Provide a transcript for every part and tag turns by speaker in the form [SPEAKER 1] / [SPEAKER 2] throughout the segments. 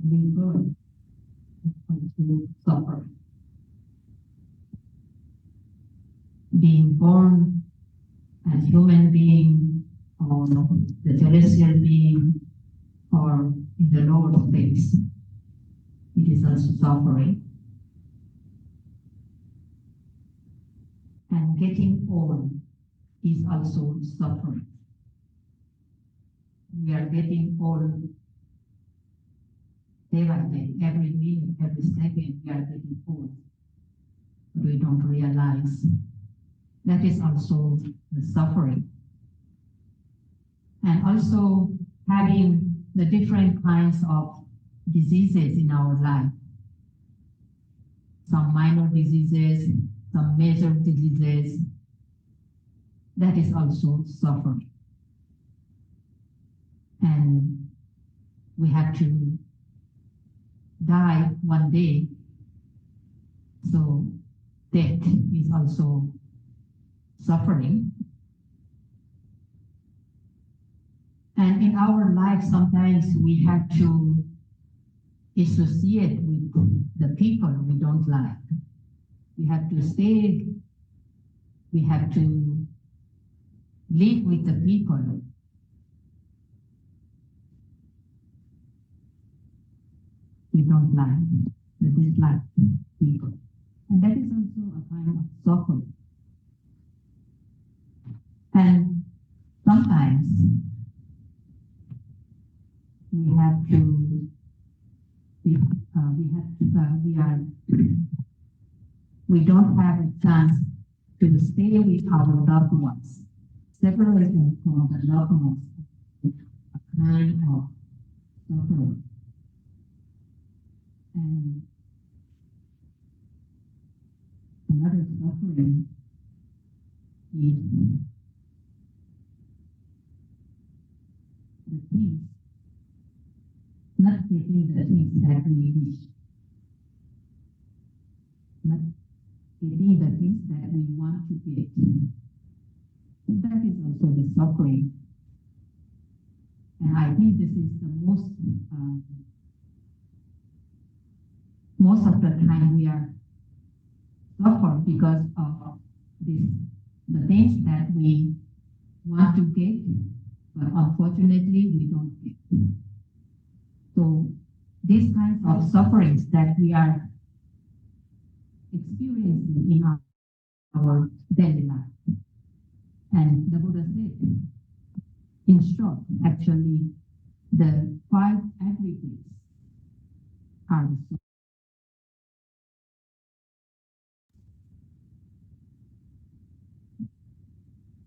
[SPEAKER 1] rebirth into suffering. Being born as human being, or the celestial being, or in the lower states, it is also suffering. And getting old is also suffering. We are getting old day by day, every minute, every second, we are getting old. But we don't realize that is also the suffering. And also having the different kinds of diseases in our life. Some minor diseases, some major diseases, that is also suffering. And we have to die one day, so death is also suffering. And in our life, sometimes we have to associate with the people we don't like. We have to stay, we have to live with the people we don't like, the dislike people. And that is also a kind of suffering. And sometimes we don't have a chance to stay with our loved ones, separating from the loved ones, a kind of suffering. And another suffering is the things, not getting the things that we wish, not getting the things that we want to get. That is also the suffering. And I think this is the most of the time we are suffer because of the things that we want to get, but unfortunately we don't get. So these kinds of sufferings that we are experiencing in our daily life. And the Buddha said, in short, actually, the 5 aggregates are the suffering.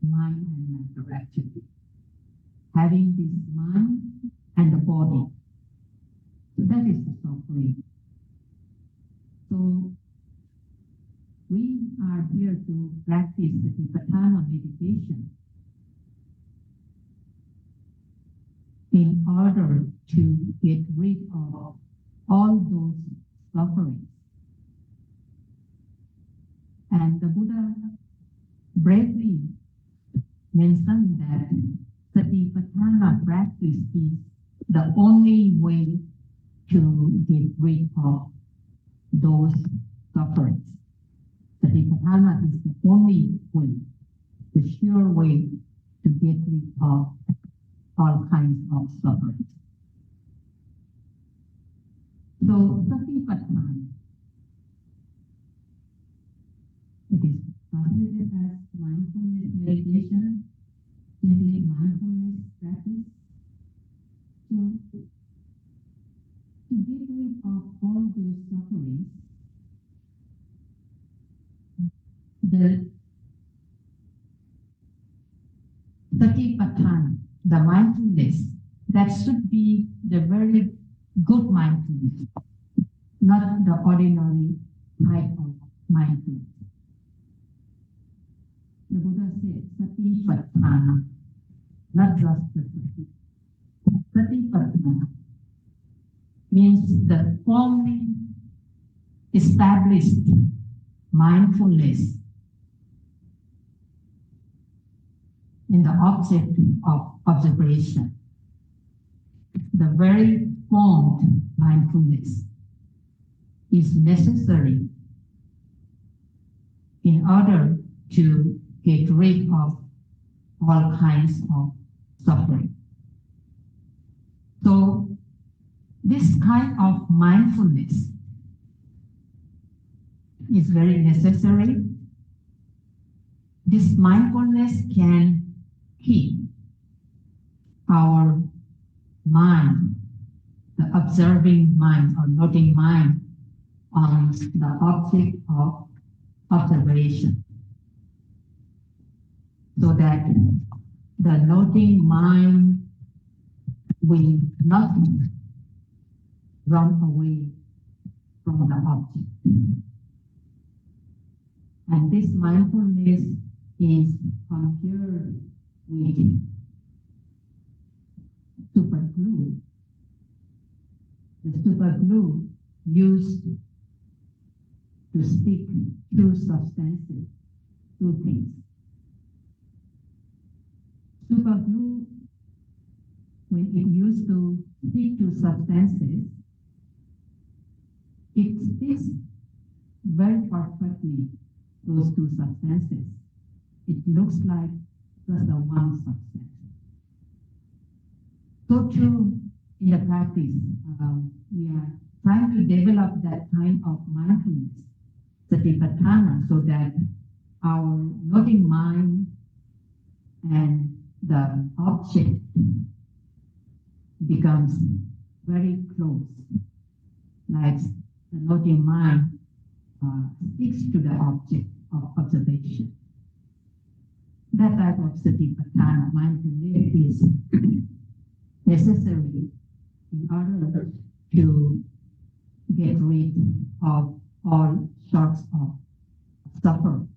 [SPEAKER 1] Mind and matter, actually. Having this mind and the body. So that is the suffering. So we are here to practice the Vipassana meditation in order to get rid of all those sufferings. And the Buddha bravely mentioned that Vipassana practice is the only way to get rid of those sufferings. Vipassana is the only way, the sure way to get rid of all kinds of suffering. So Vipassana, it is translated as mindfulness meditation, simply mindfulness practice. So to get rid of all those sufferings, the Satipatthana, the mindfulness, that should be the very good mindfulness, not the ordinary type of mindfulness. The Buddha said Satipatthana, not just the Sati. Satipatthana means the firmly established mindfulness in the object of observation. the very formed mindfulness is necessary in order to get rid of all kinds of suffering. So this kind of mindfulness is very necessary. This mindfulness can keep our mind, the observing mind or noting mind, on the object of observation, so that the noting mind will not run away from the object. And this mindfulness is compared with super glue. The super glue used to stick two substances, two things. Super glue, when it used to stick to substances, it sticks very perfectly those two substances. It looks like just the one substance. So too, in the practice, we are trying to develop that kind of mindfulness, satipatthana, so that our noting mind and the object becomes very close, like the noting mind sticks to the object of observation. That type of satipatthana, mindfulness, is necessary in order to get rid of all sorts of suffering.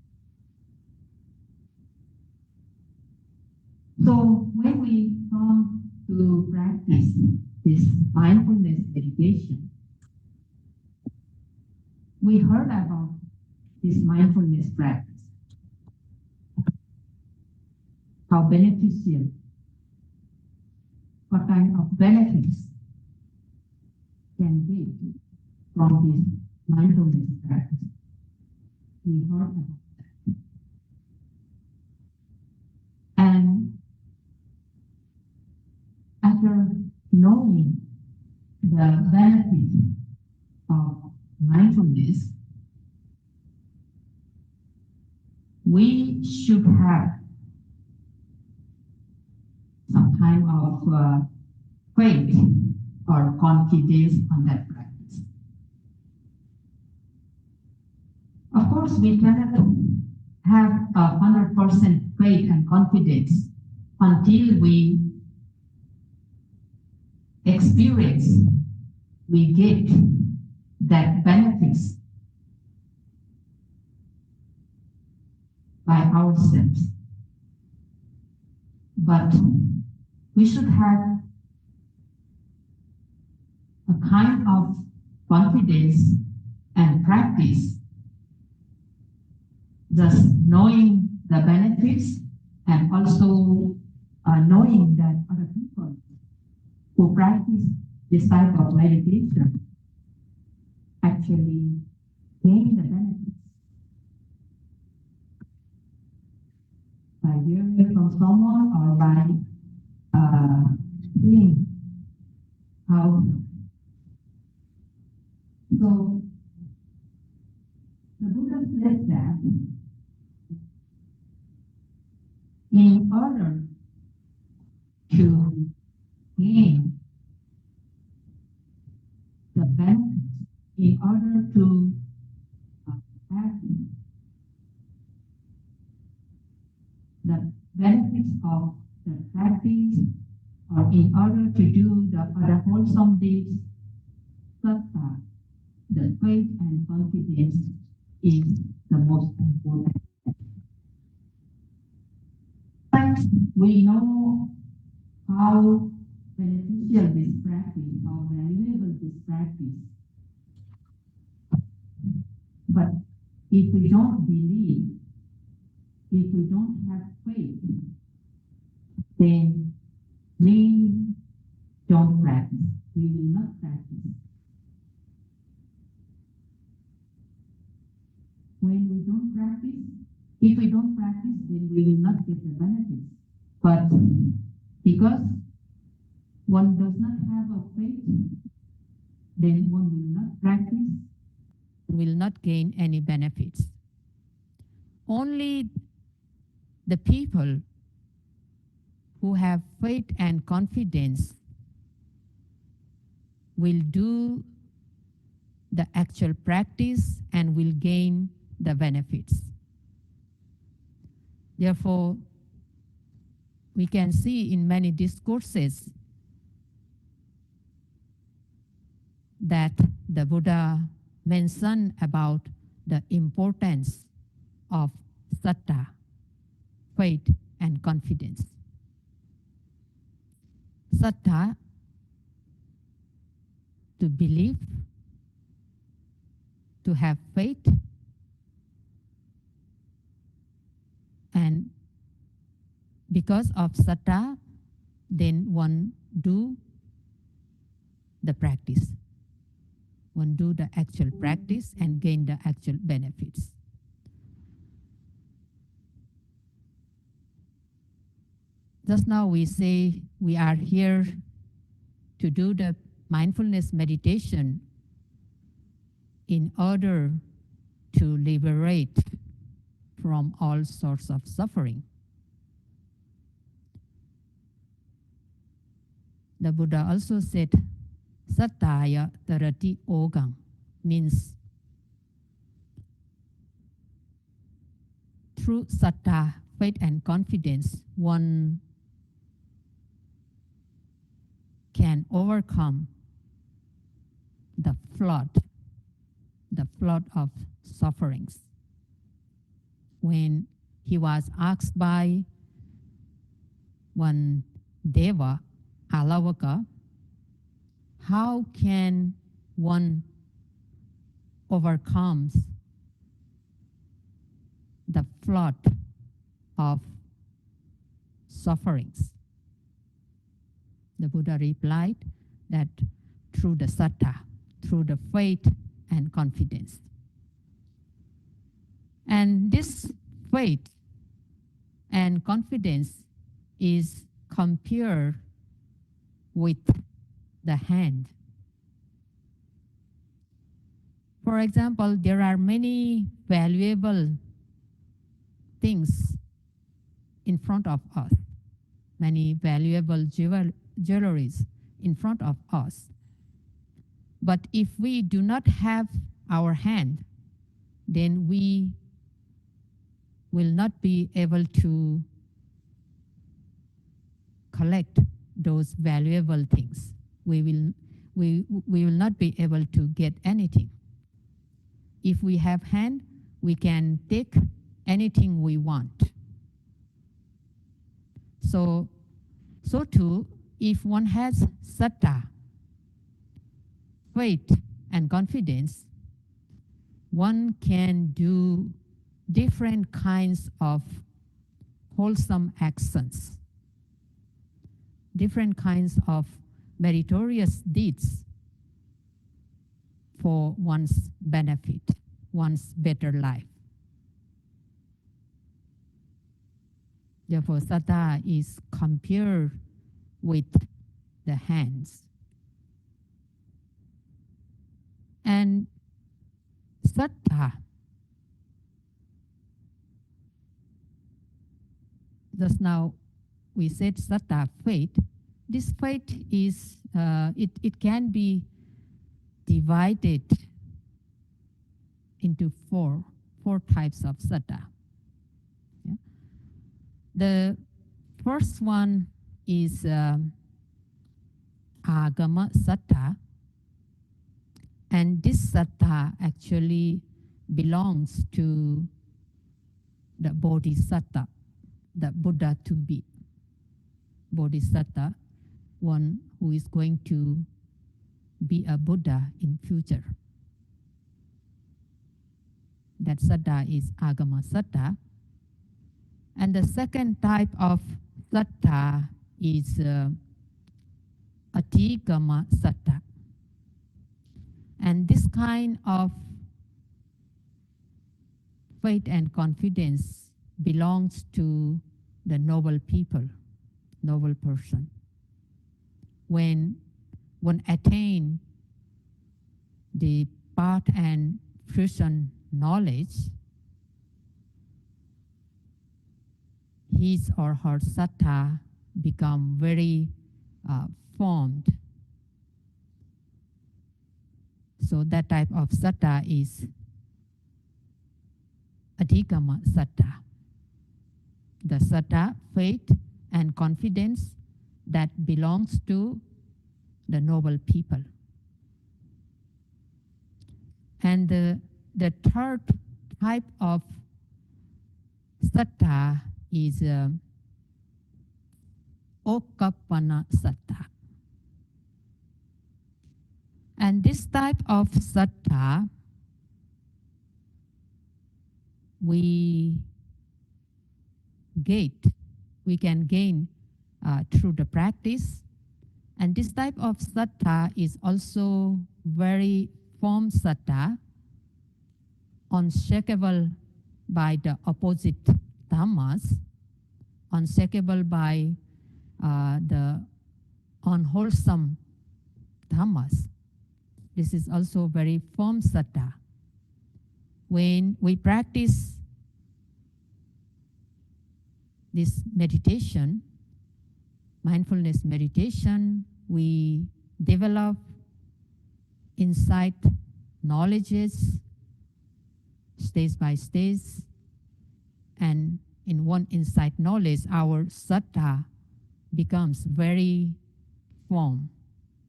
[SPEAKER 1] So when we come to practice this mindfulness meditation, we heard about this mindfulness practice, how beneficial, what kind of benefits can get from this mindfulness practice. We heard about that. And after knowing the benefits of mindfulness, we should have some kind of faith or confidence on that practice. Of course, we cannot have 100% faith and confidence until we experience, we get that benefits by ourselves. But we should have a kind of confidence and practice, just knowing the benefits and also knowing that other people who practice this type of meditation actually gain the benefits by hearing from someone or by seeing how. So the Buddha said that in order to gain the benefits, in order to have the benefits of the practice, or in order to do the other wholesome deeds, Saddha, the faith and confidence, is the most important. But we know how beneficial this practice, how valuable this practice. But if we don't believe, if we don't have faith, then we don't practice. practice. When we don't practice, if we don't practice, then we will not get the benefits. But because one does not have a faith, then one will not practice, will not gain any benefits. Only the people who have faith and confidence will do the actual practice and will gain the benefits. Therefore, we can see in many discourses that the Buddha mentioned about the importance of Saddha, faith and confidence. Saddha, to believe, to have faith, and because of Saddha, then one do the practice. One do the actual practice and gain the actual benefits. Just now we say we are here to do the mindfulness meditation in order to liberate from all sorts of suffering. The Buddha also said, Sattaya Tarati Ogang, means through sattha, faith and confidence, one can overcome the flood of sufferings. When he was asked by one Deva, Alavaka, how can one overcome the flood of sufferings? The Buddha replied that through the sattha, through the faith and confidence. And this faith and confidence is compared with the hand. For example, there are many valuable things in front of us, many valuable jewelries in front of us. But if we do not have our hand, then we will not be able to collect those valuable things. We will not be able to get anything. If we have hand, we can take anything we want. So too, if one has sattha, faith and confidence, one can do different kinds of wholesome actions, different kinds of meritorious deeds for one's benefit, one's better life. Therefore, saddha is compared with the hands. And saddha, just now we said saddha, faith. This faith is, it can be divided into four types of saddha. Yeah. The first one is agama saddha, and this saddha actually belongs to the bodhisattva, the Buddha to be. Bodhisattva, one who is going to be a Buddha in future. That saddha is agama saddha. And the second type of saddha is atigama saddha. kind of faith and confidence belongs to the noble people, noble person. When one attain the path and fruition knowledge, his or her saddha become very formed. So that type of saddha is adhikama saddha. The saddha, faith and confidence that belongs to the noble people. And the third type of saddha is okappana saddha. And this type of saddha we can gain through the practice. And this type of saddha is also very firm saddha, unshakable by the opposite dhammas, unshakable by the unwholesome dhammas. This is also very firm saddha. When we practice this meditation, mindfulness meditation, we develop insight knowledges stage by stage, and in one insight knowledge, our saddha becomes very firm,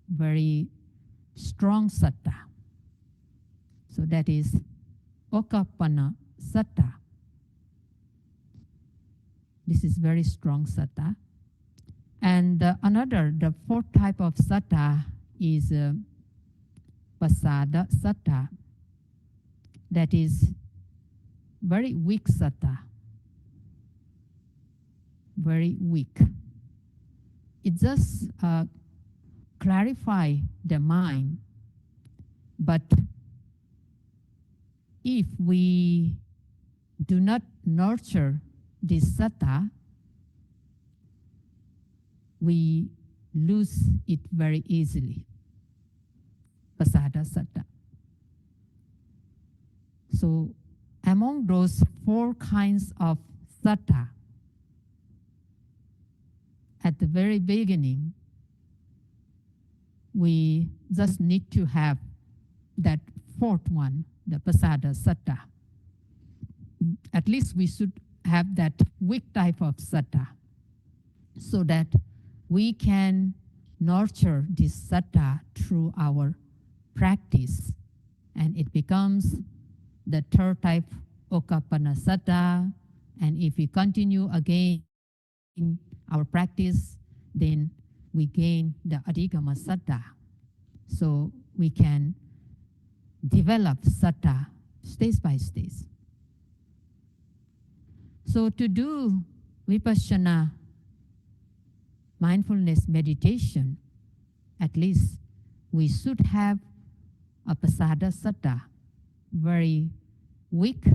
[SPEAKER 1] very strong saddha. So that is okappana saddha. This is very strong saddha. And the fourth type of saddha is pasada saddha. That is very weak saddha. Very weak. It just clarify the mind, but if we do not nurture this saddha, we lose it very easily. Pasada saddha. So among those four kinds of saddha, at the very beginning, we just need to have that fourth one, the pasada saddha. At least we should have that weak type of saddha, so that we can nurture this saddha through our practice, and it becomes the third type, okappana saddha. And if we continue again in our practice, then we gain the adhikama saddha. So we can develop saddha stage by stage. So to do vipassana mindfulness meditation, at least we should have a pasada saddha, very weak,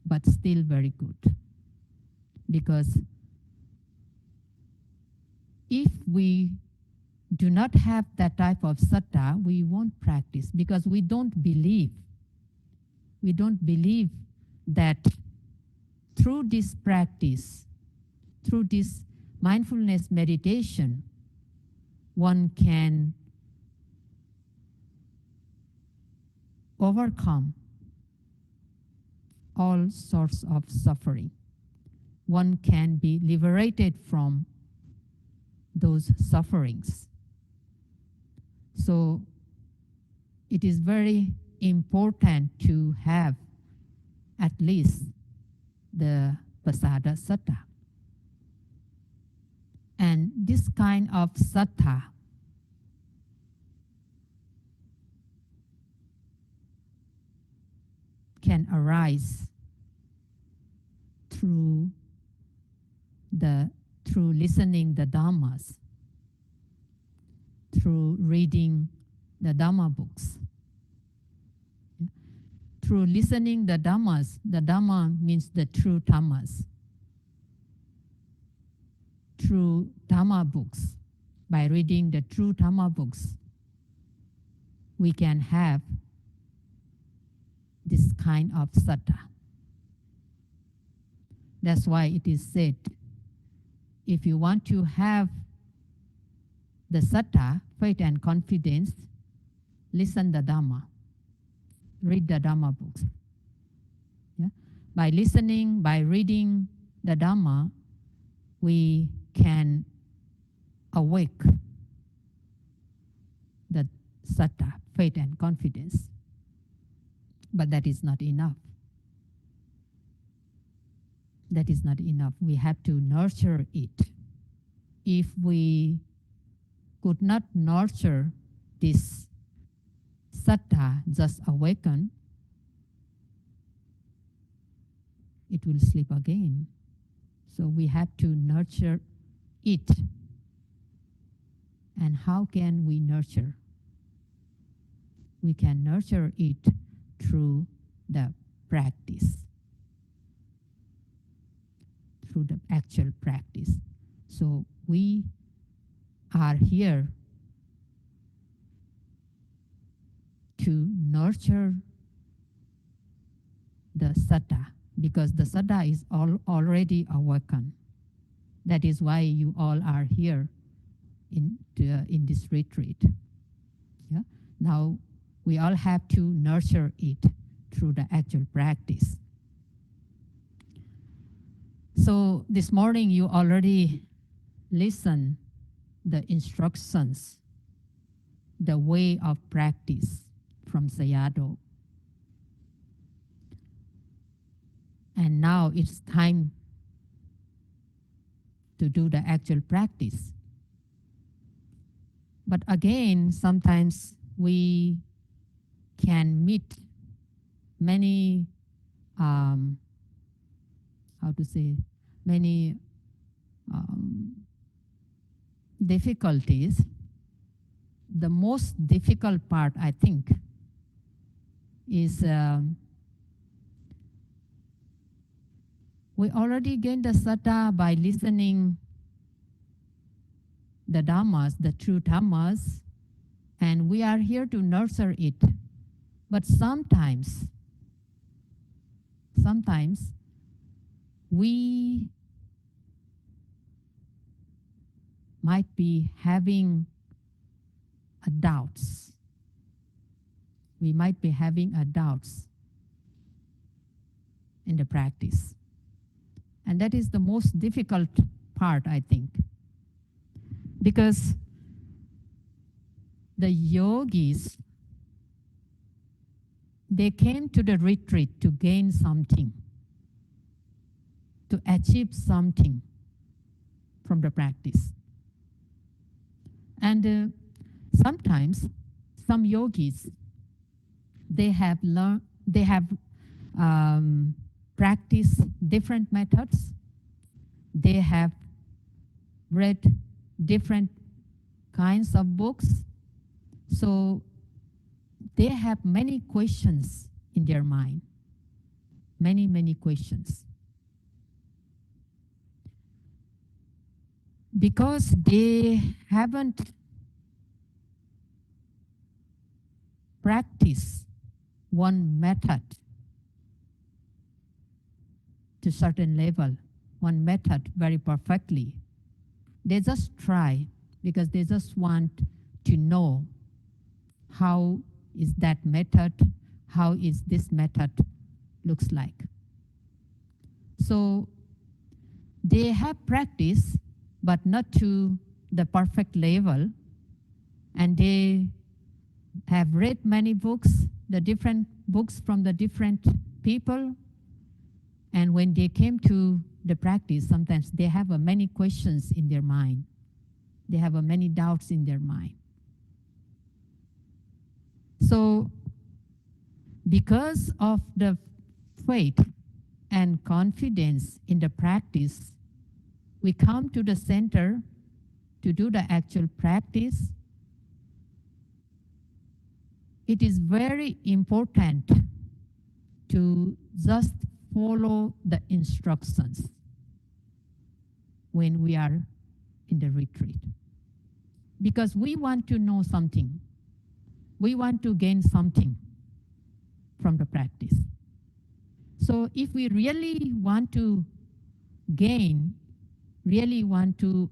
[SPEAKER 1] but still very good. Because if we do not have that type of saddha, we won't practice, because we don't believe. We don't believe that through this practice, through this mindfulness meditation, one can overcome all sorts of suffering. One can be liberated from those sufferings. So it is very important to have at least the pasada saddha. And this kind of saddha can arise through listening the dhammas, through reading the dhamma books, through listening the Dhammas. The Dhamma means the true Dhammas. Through Dhamma books, by reading the true Dhamma books, we can have this kind of Saddha. That's why it is said, if you want to have the Saddha, faith and confidence, listen the Dhamma. Read the Dhamma books. Yeah? By listening, by reading the Dhamma, we can awake the Saddha, faith and confidence. But that is not enough. That is not enough. We have to nurture it. If we could not nurture this Saddha just awaken, it will sleep again. So we have to nurture it. And how can we nurture? We can nurture it through the practice, through the actual practice. So we are here to nurture the Saddha, because the Saddha is already awakened. That is why you all are here in this retreat. Yeah? Now we all have to nurture it through the actual practice. So this morning you already listened the instructions, the way of practice from Sayagyi Daw. And now it's time to do the actual practice. But again, sometimes we can meet many, many difficulties. The most difficult part, I think, is we already gained the Saddha by listening the Dhammas, the true Dhammas, and we are here to nurture it. But sometimes we might be having doubts. We might be having doubts in the practice. And that is the most difficult part, I think. Because the yogis, they came to the retreat to gain something, to achieve something from the practice. And sometimes some yogis, they have practiced different methods. They have read different kinds of books. So they have many questions in their mind. Many questions. Because they haven't practiced one method to certain level, one method very perfectly. They just try because they just want to know how is that method, how is this method looks like. So they have practice, but not to the perfect level. And they have read many books, the different books from the different people. And when they came to the practice, sometimes they have many questions in their mind. They have many doubts in their mind. So because of the faith and confidence in the practice, we come to the center to do the actual practice. It is very important to just follow the instructions when we are in the retreat. Because we want to know something. We want to gain something from the practice. So if we really want to gain, really want to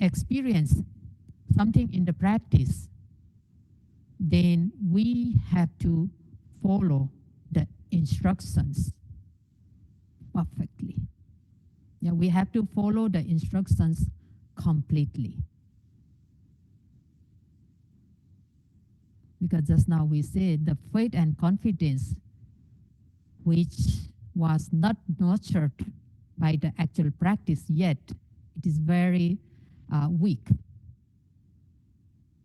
[SPEAKER 1] experience something in the practice, then we have to follow the instructions perfectly. Yeah, we have to follow the instructions completely. Because just now we said the faith and confidence which was not nurtured by the actual practice yet, it is very weak,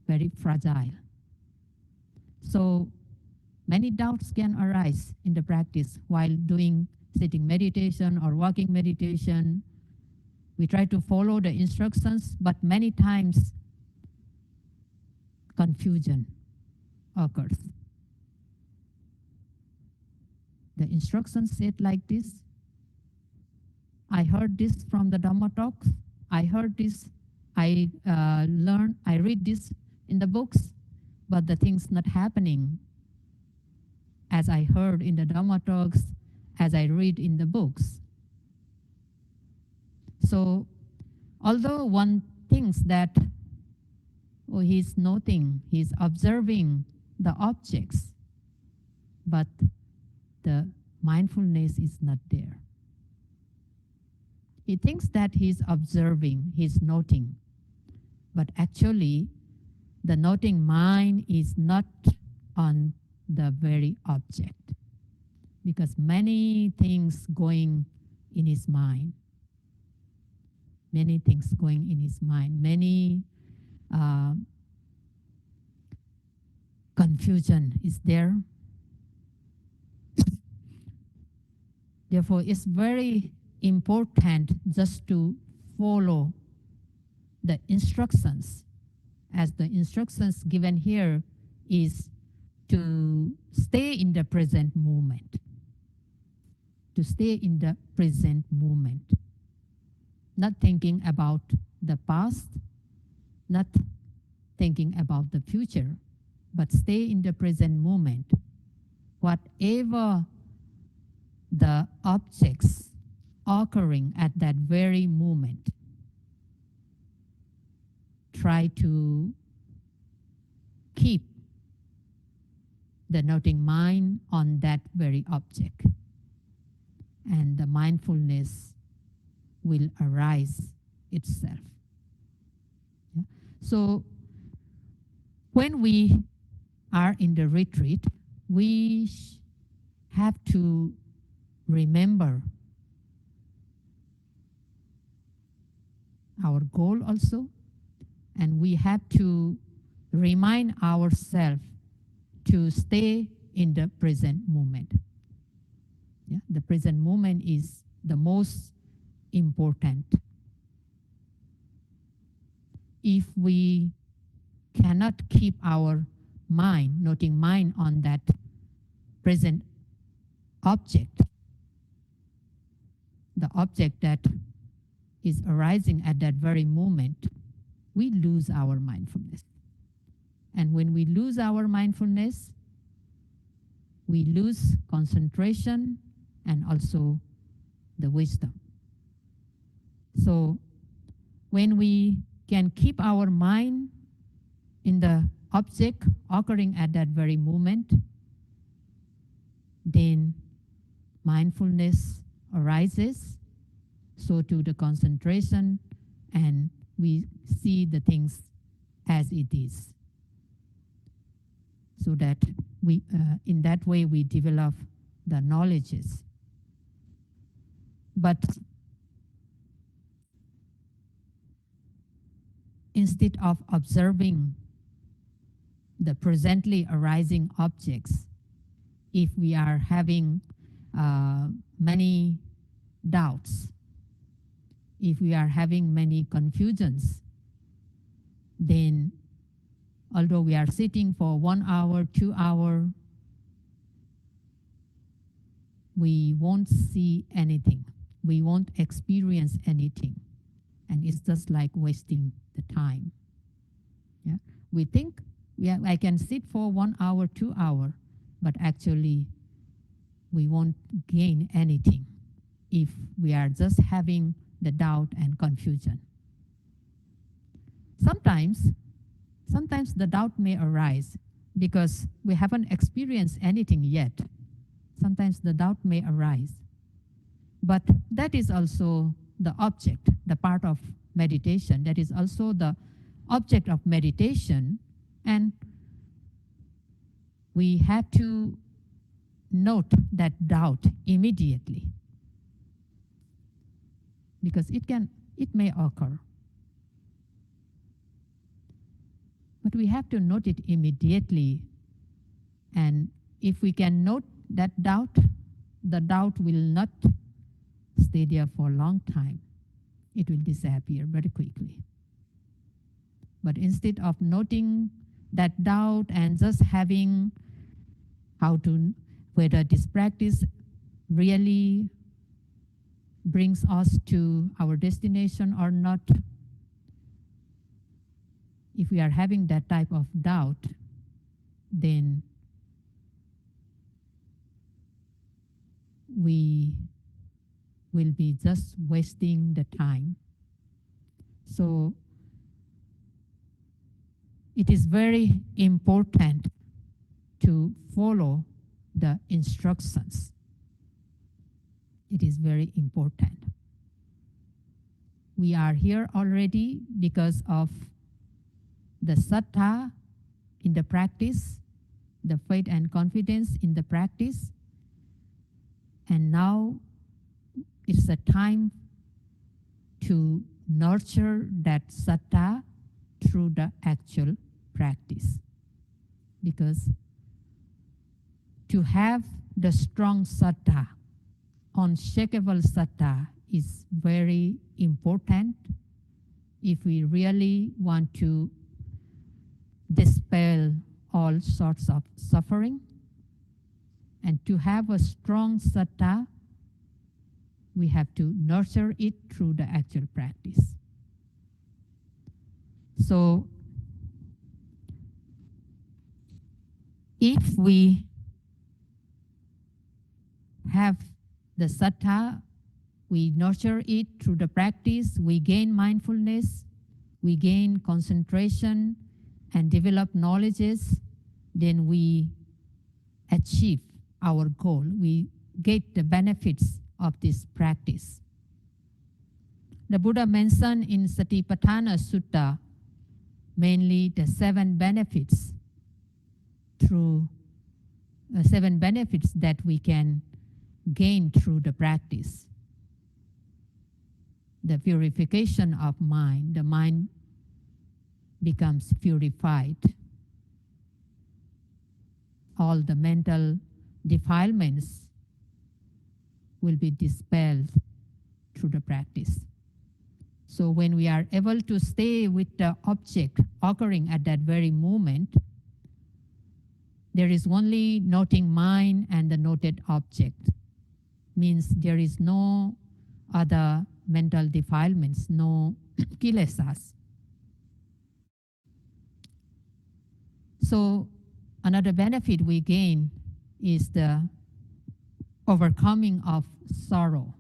[SPEAKER 1] very fragile. So many doubts can arise in the practice while doing sitting meditation or walking meditation. We try to follow the instructions, but many times confusion occurs. The instructions said like this. I heard this from the Dhamma talks. I heard this. I read this in the books, but the things not happening as I heard in the Dhamma talks, as I read in the books. So, although one thinks that he's noting, he's observing the objects, but the mindfulness is not there. He thinks that he's observing, he's noting, but actually the noting mind is not on the very object, because many things going in his mind, many things going in his mind, many confusion is there. Therefore, it's very important just to follow the instructions, as the instructions given here is to stay in the present moment, to stay in the present moment, not thinking about the past, not thinking about the future, but stay in the present moment. Whatever the objects occurring at that very moment, try to keep the noting mind on that very object, and the mindfulness will arise itself. Yeah? So when we are in the retreat, we have to remember our goal also, and we have to remind ourselves to stay in the present moment. Yeah? The present moment is the most important. If we cannot keep our mind, noting mind on that present object, the object that is arising at that very moment, we lose our mindfulness. And when we lose our mindfulness, we lose concentration and also the wisdom. So when we can keep our mind in the object occurring at that very moment, then mindfulness arises, so too the concentration, and we see the things as it is. So that we, in that way, we develop the knowledges. But instead of observing the presently arising objects, if we are having many doubts, if we are having many confusions, then although we are sitting for 1 hour, 2 hours, we won't see anything. We won't experience anything. And it's just like wasting the time. Yeah? We think, yeah, I can sit for 1 hour, 2 hours, but actually we won't gain anything if we are just having the doubt and confusion. Sometimes the doubt may arise because we haven't experienced anything yet. Sometimes the doubt may arise. But that is also the object, the part of meditation. That is also the object of meditation. And we have to note that doubt immediately, because it may occur. But we have to note it immediately. And if we can note that doubt, the doubt will not stay there for a long time. It will disappear very quickly. But instead of noting that doubt and just having whether this practice really brings us to our destination or not, if we are having that type of doubt, then we will be just wasting the time. So it is very important to follow the instructions. It is very important. We are here already because of the Saddha in the practice, the faith and confidence in the practice. And now it's a time to nurture that Saddha through the actual practice. Because to have the strong Saddha, unshakable Saddha, is very important if we really want to dispel all sorts of suffering. And to have a strong Saddha, we have to nurture it through the actual practice. So if we have the Saddha, we nurture it through the practice, we gain mindfulness, we gain concentration and develop knowledges, then we achieve our goal. We get the benefits of this practice. The Buddha mentioned in Satipatthana Sutta mainly the 7 benefits that we can gain through the practice. The purification of mind, the mind becomes purified. All the mental defilements will be dispelled through the practice. So when we are able to stay with the object occurring at that very moment, there is only noting mind and the noted object. Means there is no other mental defilements, no kilesas. So another benefit we gain is the overcoming of sorrow,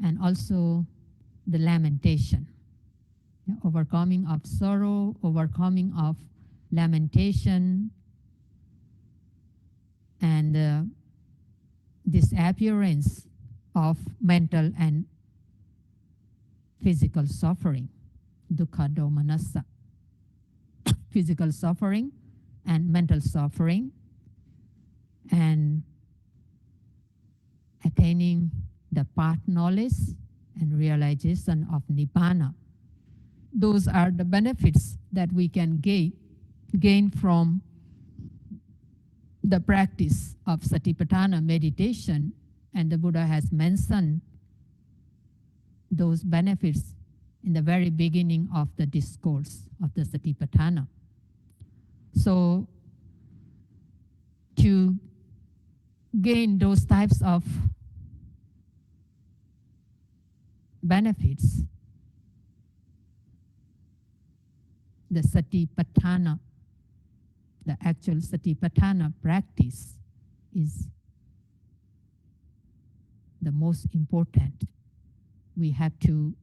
[SPEAKER 1] and also the lamentation. Yeah, overcoming of sorrow, overcoming of lamentation, and disappearance of mental and physical suffering, dukkha domanassa, physical suffering and mental suffering, and attaining the path knowledge and realization of Nibbana. Those are the benefits that we can gain from the practice of Satipatthana meditation, and the Buddha has mentioned those benefits in the very beginning of the discourse of the Satipatthana. So to gain those types of benefits, the satipatthana, the actual satipatthana practice is the most important. We have to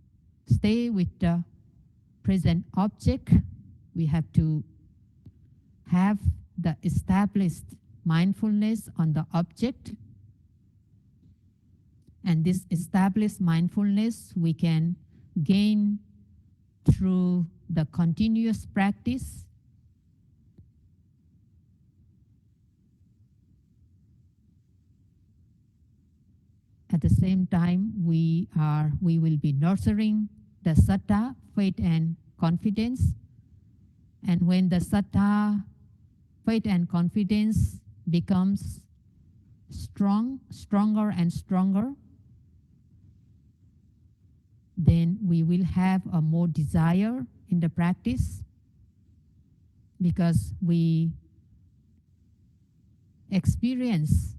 [SPEAKER 1] stay with the present object. We have to have the established mindfulness on the object. And this established mindfulness we can gain through the continuous practice. At the same time, we will be nurturing the Saddha, faith and confidence. And when the Saddha, faith and confidence becomes stronger and stronger, then we will have a more desire in the practice, because we experience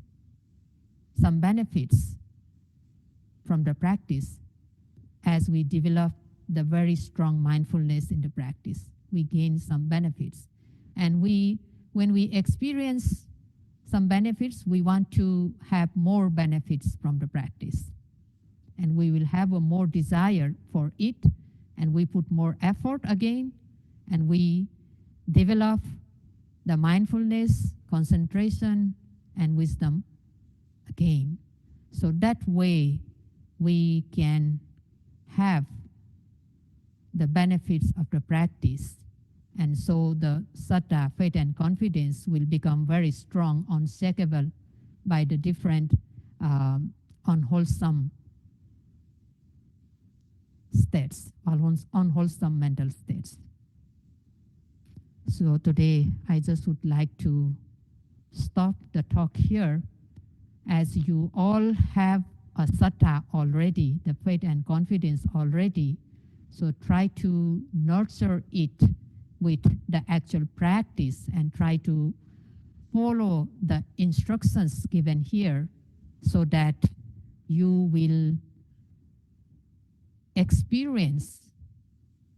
[SPEAKER 1] some benefits from the practice. As we develop the very strong mindfulness in the practice, we gain some benefits. And when we experience some benefits, we want to have more benefits from the practice. And we will have a more desire for it, and we put more effort again, and we develop the mindfulness, concentration, and wisdom again. So that way we can have the benefits of the practice. And so the Saddha, faith and confidence will become very strong, unshakable by the different unwholesome states, unwholesome mental states. So today I just would like to stop the talk here, as you all have a Saddha already, the faith and confidence already. So try to nurture it with the actual practice and try to follow the instructions given here, so that you will experience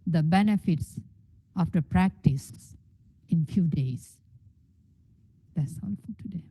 [SPEAKER 1] the benefits of the practice in few days. That's all for today.